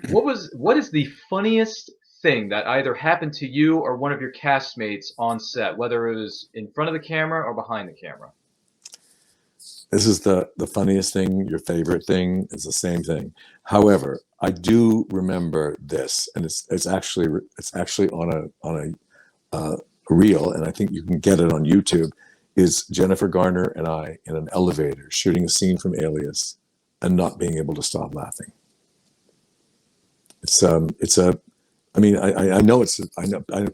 what is the funniest thing that either happened to you or one of your castmates on set, whether it was in front of the camera or behind the camera? This is the funniest thing. Your favorite thing is the same thing. However, I do remember this, and it's actually on a reel, and I think you can get it on YouTube. Is Jennifer Garner and I in an elevator shooting a scene from Alias, and not being able to stop laughing. I know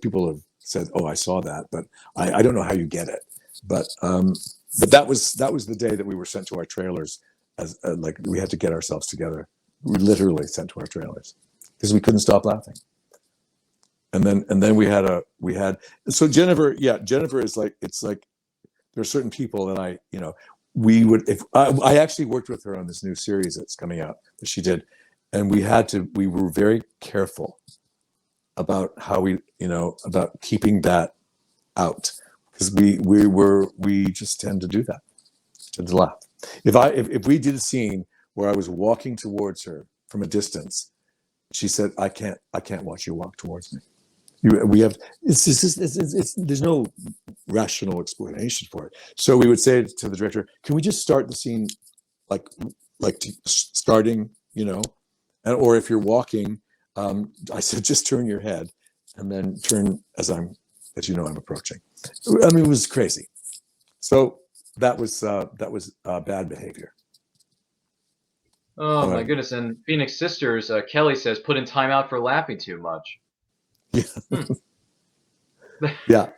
people have said, "Oh, I saw that," but I don't know how you get it. But that was the day that we were sent to our trailers, as like we had to get ourselves together. We were literally sent to our trailers because we couldn't stop laughing. And then we had so Jennifer is like, it's like there are certain people that I actually worked with her on this new series that's coming out that she did, and we were very careful about how about keeping that out, because we just tend to do that, tend to laugh. If we did a scene where I was walking towards her from a distance, she said, I can't watch you walk towards me. There's no rational explanation for it. So we would say to the director, can we just start the scene like starting, or if you're walking, I said, just turn your head and then turn as I'm approaching. I mean, it was crazy. So that was bad behavior. Oh my goodness. And Phoenix Sisters, Kelly says, put in timeout for laughing too much. Yeah.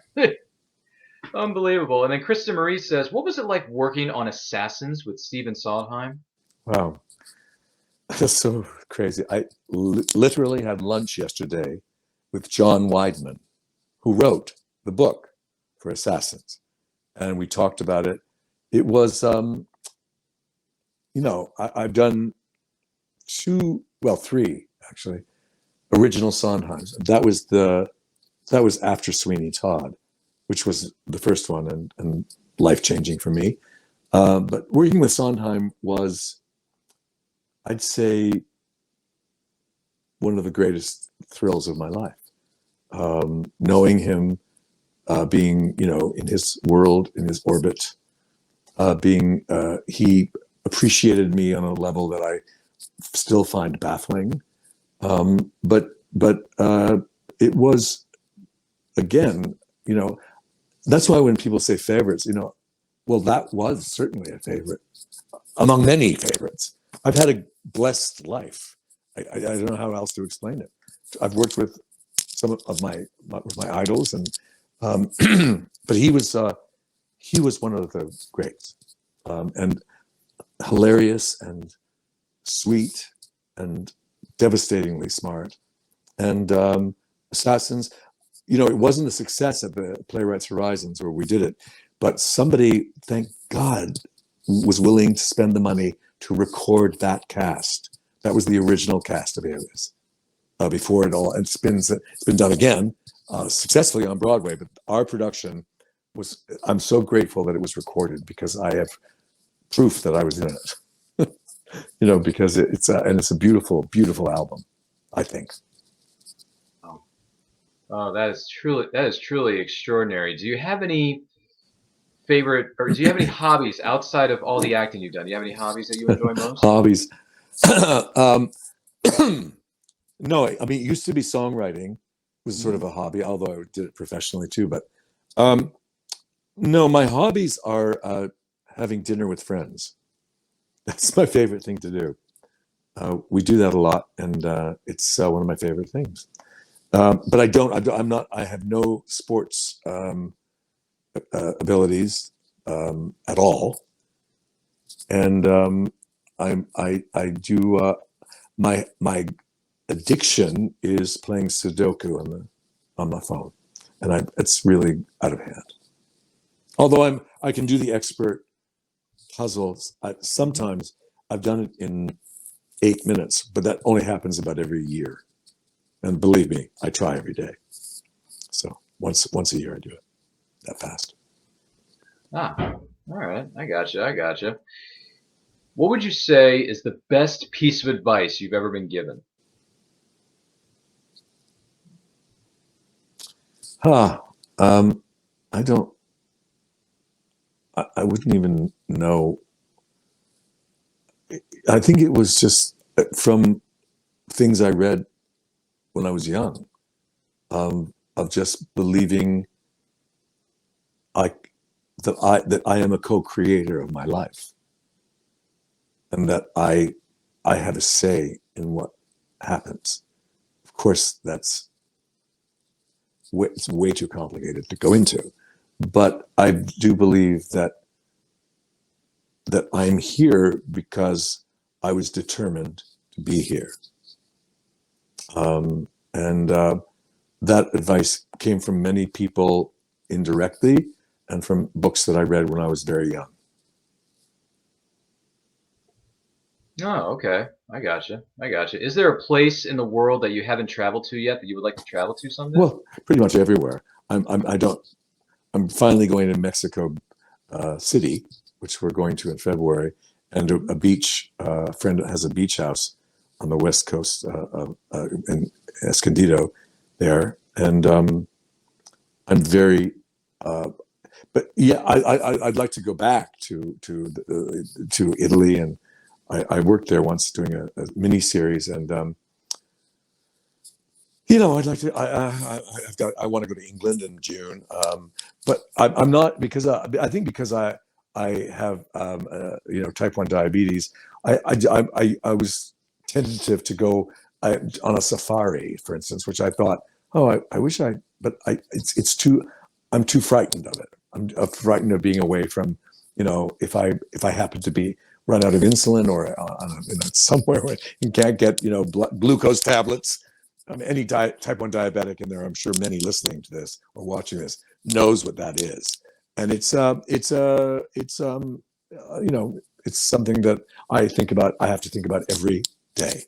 Unbelievable. And then Kristen Marie says, what was it like working on Assassins with Stephen Sondheim? Wow. That's so crazy. I literally had lunch yesterday with John Weidman, who wrote the book for Assassins. And we talked about it. It was, I've done three actually original Sondheims. That was after Sweeney Todd, which was the first one and life-changing for me. But working with Sondheim was, I'd say, one of the greatest thrills of my life. Knowing him, being, in his world, in his orbit, he appreciated me on a level that I still find baffling. But it was, again, that's why when people say favorites, well, that was certainly a favorite among many favorites. I've had a blessed life. I don't know how else to explain it. I've worked with some of my idols, and but he was one of the greats, and hilarious and sweet and devastatingly smart. And Assassins, it wasn't a success at the Playwrights Horizons where we did it, but somebody, thank God, was willing to spend the money to record that cast. That was the original cast of Alias. Before it all, it's been done again successfully on Broadway, but our production was, I'm so grateful that it was recorded because I have proof that I was in it. Because it's a beautiful, beautiful album, I think. Oh, that is truly extraordinary. Do you have any favorite, or do you have any hobbies outside of all the acting you've done? Do you have any hobbies that you enjoy most? Hobbies. No, I mean, it used to be songwriting was sort of a hobby, although I did it professionally too. But no, my hobbies are having dinner with friends. That's my favorite thing to do. We do that a lot, and it's one of my favorite things. But I have no sports abilities at all, and I do my addiction is playing Sudoku on my phone, and it's really out of hand. Although I can do the expert puzzles. Sometimes I've done it in 8 minutes, but that only happens about every year. And believe me, I try every day. So once a year I do it that fast. All right. I gotcha. What would you say is the best piece of advice you've ever been given? I wouldn't even know. I think it was just from things I read when I was young, of just believing that I am a co-creator of my life, and that I have a say in what happens. Of course, it's way too complicated to go into, but I do believe that I'm here because I was determined to be here. And that advice came from many people indirectly and from books that I read when I was very young. Oh, okay. I gotcha. Is there a place in the world that you haven't traveled to yet that you would like to travel to someday? Well, pretty much everywhere. I'm finally going to Mexico City, which we're going to in February, and a beach. A friend has a beach house on the west coast in Escondido there, and I'm very. But yeah, I'd like to go back to Italy, and I worked there once doing a mini series, and I'd like to. I want to go to England in June, but I'm not, because I think because I have type 1 diabetes. I was tentative to go on a safari, for instance, which I thought, I wish but it's too. I'm too frightened of it. I'm frightened of being away from, if I happen to be run out of insulin or somewhere where you can't get glucose tablets. Any type 1 diabetic in there, I'm sure many listening to this or watching this knows what that is, and it's something that I think about. I have to think about every day.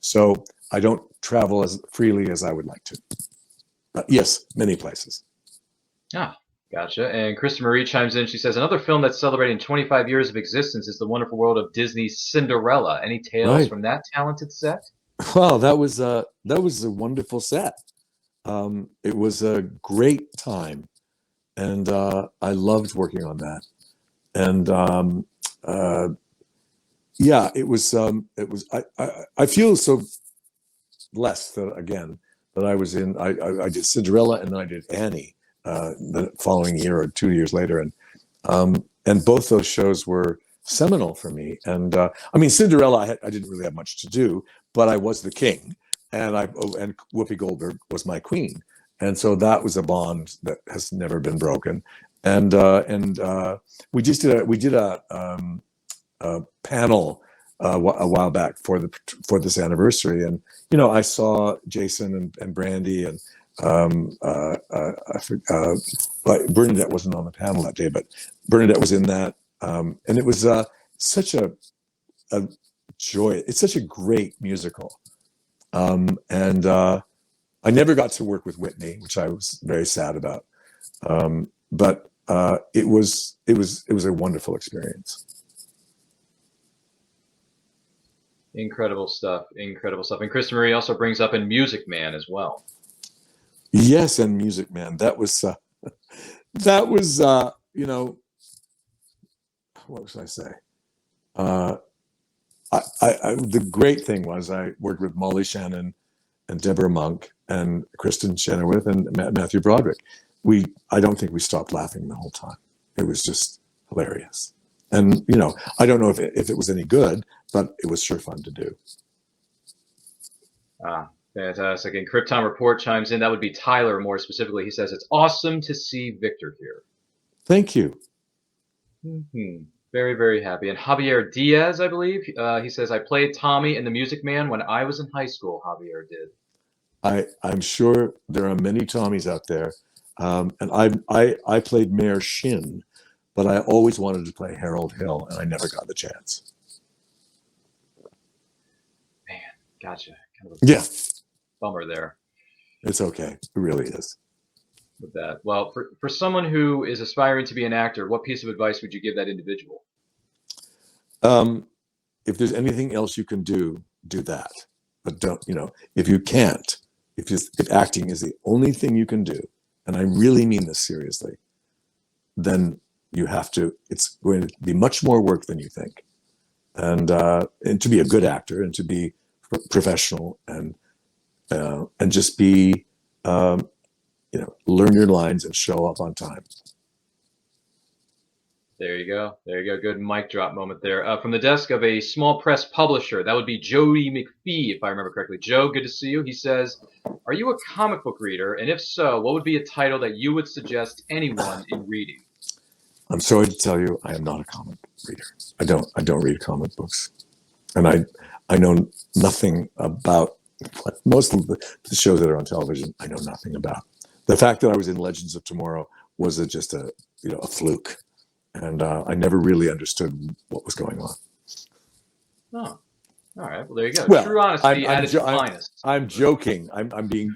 So I don't travel as freely as I would like to. But yes, many places. Ah, gotcha. And Krista Marie chimes in. She says, another film that's celebrating 25 years of existence is The Wonderful World of Disney's Cinderella. Any tales Right. from that talented set? Well, that was a wonderful set. It was a great time, and I loved working on that. And yeah, it was. I feel so blessed that again that I was in. I did Cinderella and then I did Annie the following year or 2 years later, and both those shows were seminal for me. And I mean, Cinderella, I didn't really have much to do, but I was the king, and and Whoopi Goldberg was my queen, and so that was a bond that has never been broken. And we did a panel a while back for this anniversary, and I saw Jason and Brandy and but Bernadette wasn't on the panel that day, but Bernadette was in that, and it was such a joy. It's such a great musical, and I never got to work with Whitney, which I was very sad about, but it was a wonderful experience. Incredible stuff. Incredible stuff. And Krista Marie also brings up in Music Man as well. Yes, and Music Man. That was what should I say? The great thing was I worked with Molly Shannon and Deborah Monk and Kristen Chenoweth and Matthew Broderick. I don't think we stopped laughing the whole time. It was just hilarious. And I don't know if it was any good, but it was sure fun to do. Fantastic. And Krypton Report chimes in. That would be Tyler more specifically. He says, it's awesome to see Victor here. Thank you. Mm-hmm. Very, very happy. And Javier Diaz, I believe, he says, I played Tommy in The Music Man when I was in high school. Javier did. I'm sure there are many Tommies out there. And I played Mayor Shin, but I always wanted to play Harold Hill, and I never got the chance. Man, gotcha. Kind of Yeah. Bummer there. It's okay. It really is. With that. Well, for someone who is aspiring to be an actor, what piece of advice would you give that individual? If there's anything else you can do that. But don't, if you can't, if acting is the only thing you can do, and I really mean this seriously, then you have to, it's going to be much more work than you think. And to be a good actor and to be professional and just be, learn your lines and show up on time. There you go. There you go. Good mic drop moment there. From the desk of a small press publisher, that would be Jody McPhee, if I remember correctly. Joe, good to see you. He says, are you a comic book reader? And if so, what would be a title that you would suggest anyone in reading? I'm sorry to tell you, I am not a comic reader. I don't read comic books. And I know nothing about most of the shows that are on television. I know nothing about. The fact that I was in Legends of Tomorrow was just a fluke. And I never really understood what was going on. Oh, all right. Well, there you go. Well, True honesty at its finest. I'm joking. I'm being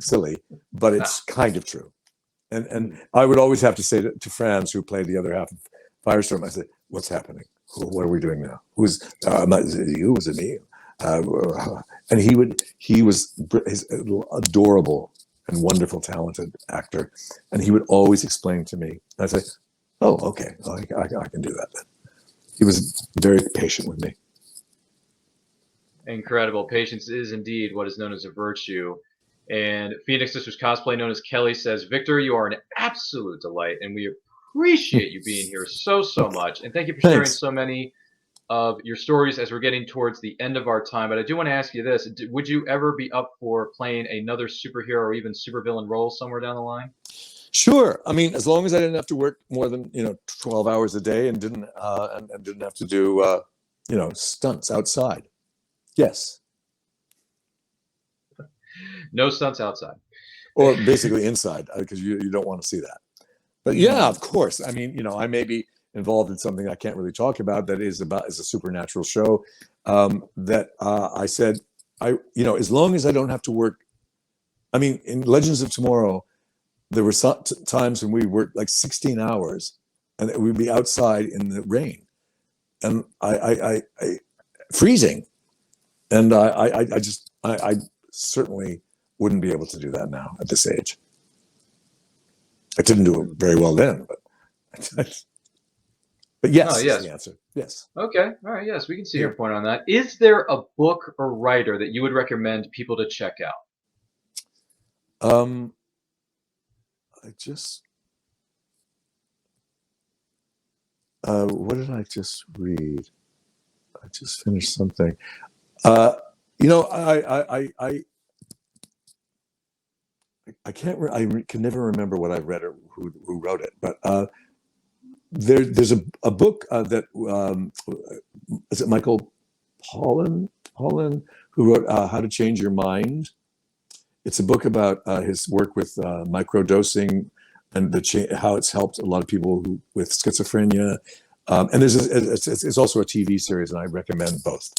silly, but it's kind of true. And I would always have to say to Franz, who played the other half of Firestorm, I said, "What's happening? What are we doing now? Is it you? Was it me?" And he was his adorable and wonderful, talented actor, and he would always explain to me. I'd say, "Oh, okay, I can do that then." He was very patient with me. Incredible. Patience is indeed what is known as a virtue. And Phoenix Sisters Cosplay, known as Kelly, says, Victor, you are an absolute delight, and we appreciate you being here so much. And thank you for sharing so many of your stories as we're getting towards the end of our time. But I do want to ask you this. Would you ever be up for playing another superhero or even supervillain role somewhere down the line? Sure. I mean, as long as I didn't have to work more than 12 hours a day and didn't have to do stunts outside. Yes. No stunts outside. Or basically inside, because you don't want to see that. But yeah, of course. I mean, I may be involved in something I can't really talk about that is a supernatural show. That I said, as long as I don't have to work. I mean, in Legends of Tomorrow, there were times when we worked like 16 hours, and we'd be outside in the rain, and I freezing, and I certainly wouldn't be able to do that now at this age. I didn't do it very well then, but yes, yes. is the answer. Yes. Okay. All right. Yes, we can see your point on that. Is there a book or writer that you would recommend people to check out? What did I just read? I just finished something. I can't. I can never remember what I read or who wrote it. But there's a book that is it Michael Pollan who wrote How to Change Your Mind. It's a book about his work with microdosing and how it's helped a lot of people with schizophrenia. And it's also a TV series, and I recommend both.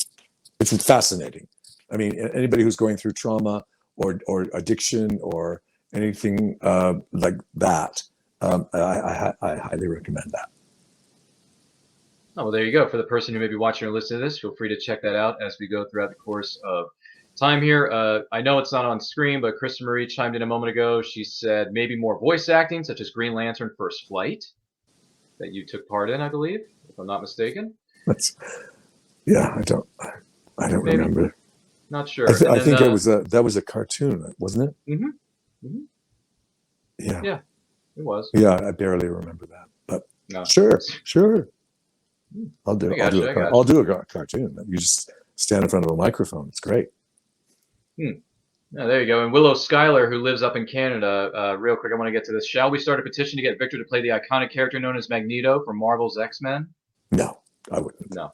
It's fascinating. I mean, anybody who's going through trauma or addiction or anything like that, I highly recommend that. Oh, well, there you go. For the person who may be watching or listening to this, feel free to check that out as we go throughout the course of time here. I know it's not on screen, but Krista Marie chimed in a moment ago. She said maybe more voice acting, such as Green Lantern First Flight, that you took part in, I believe, if I'm not mistaken. I don't remember. Not sure. I think that was a cartoon, wasn't it? Mm-hmm. Mm-hmm. Yeah. Yeah, it was. Yeah, I barely remember that, but no. Sure. I'll do a cartoon. You just stand in front of a microphone. It's great. Yeah, there you go. And Willow Schuyler, who lives up in Canada, real quick, I want to get to this. Shall we start a petition to get Victor to play the iconic character known as Magneto from Marvel's X-Men? No, I wouldn't. No.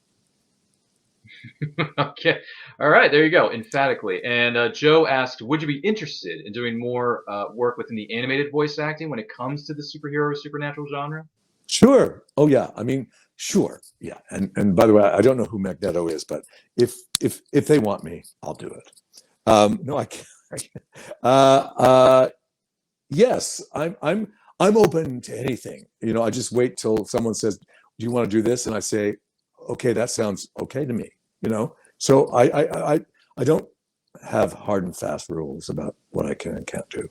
Okay. All right. There you go. Emphatically. And Joe asked, would you be interested in doing more work within the animated voice acting when it comes to the superhero supernatural genre? Sure. Oh, yeah. I mean, sure. Yeah. And by the way, I don't know who Magneto is, but if they want me, I'll do it. No, I can't. Yes, I'm open to anything. I just wait till someone says, "Do you want to do this?" And I say, "Okay, that sounds okay to me." So I don't have hard and fast rules about what I can and can't do.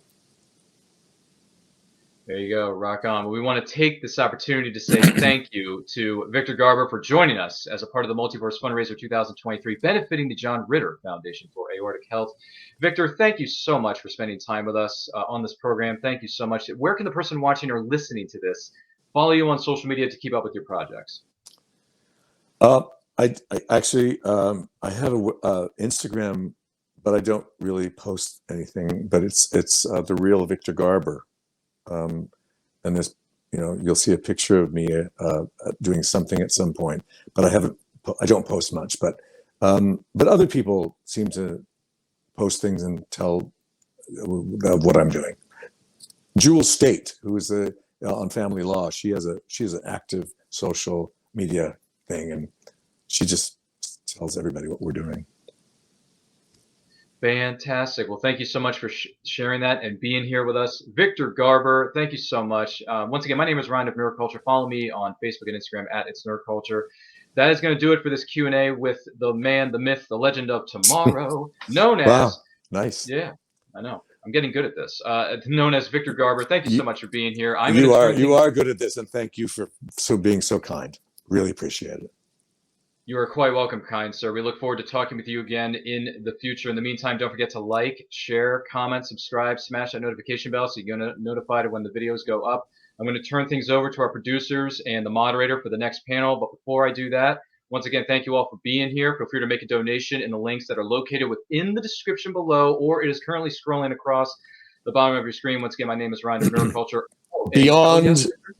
There you go. Rock on. Well, we want to take this opportunity to say thank you to Victor Garber for joining us as a part of the Multiverse FunRaiser 2023, benefiting the John Ritter Foundation for Aortic Health. Victor, thank you so much for spending time with us on this program. Thank you so much. Where can the person watching or listening to this follow you on social media to keep up with your projects? I actually I have a Instagram, but I don't really post anything. But it's the real Victor Garber. And this, you'll see a picture of me doing something at some point, but I don't post much, but other people seem to post things and tell of what I'm doing. Jewel State, who is on Family Law, she has an active social media thing, and she just tells everybody what we're doing. Fantastic. Well, thank you so much for sharing that and being here with us. Victor Garber, thank you so much. Once again, my name is Ryan of Nerd Culture. Follow me on Facebook and Instagram at It's Nerd Culture. That is going to do it for this Q&A with the man, the myth, the legend of tomorrow, known as... Wow, nice. Yeah, I know. I'm getting good at this. Known as Victor Garber. Thank you so much for being here. You are good at this, and thank you for being so kind. Really appreciate it. You are quite welcome, kind sir. We look forward to talking with you again in the future. In the meantime, don't forget to like, share, comment, subscribe, smash that notification bell so you get notified when the videos go up. I'm going to turn things over to our producers and the moderator for the next panel. But before I do that, once again, thank you all for being here. Feel free to make a donation in the links that are located within the description below, or it is currently scrolling across the bottom of your screen. Once again, my name is Ryan of Nerd Culture.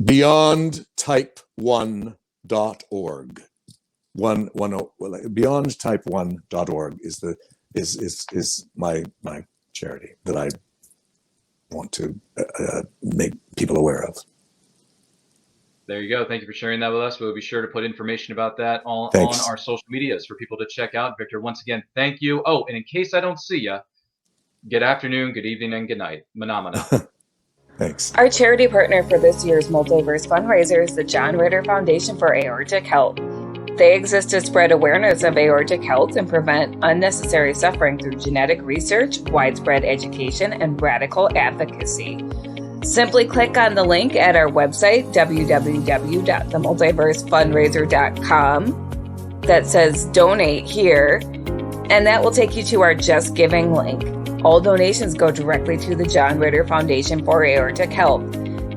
Beyondtype1.org. Beyondtype1.org is my charity that I want to make people aware of. There you go. Thank you for sharing that with us. We'll be sure to put information about that on Thanks. our social medias for people to check out. Victor, once again, thank you. Oh, and in case I don't see you, good afternoon, good evening, and good night. Manamana. Thanks. Our charity partner for this year's Multiverse fundraiser is the John Ritter Foundation for Aortic Health. They exist to spread awareness of aortic health and prevent unnecessary suffering through genetic research, widespread education, and radical advocacy. Simply click on the link at our website, www.themultiversefundraiser.com, that says donate here, and that will take you to our Just Giving link. All donations go directly to the John Ritter Foundation for Aortic Health.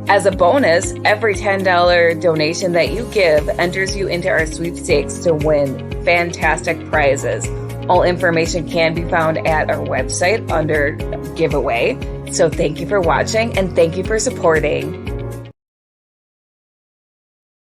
As a bonus, every $10 donation that you give enters you into our sweepstakes to win fantastic prizes. All information can be found at our website under giveaway. So thank you for watching and thank you for supporting.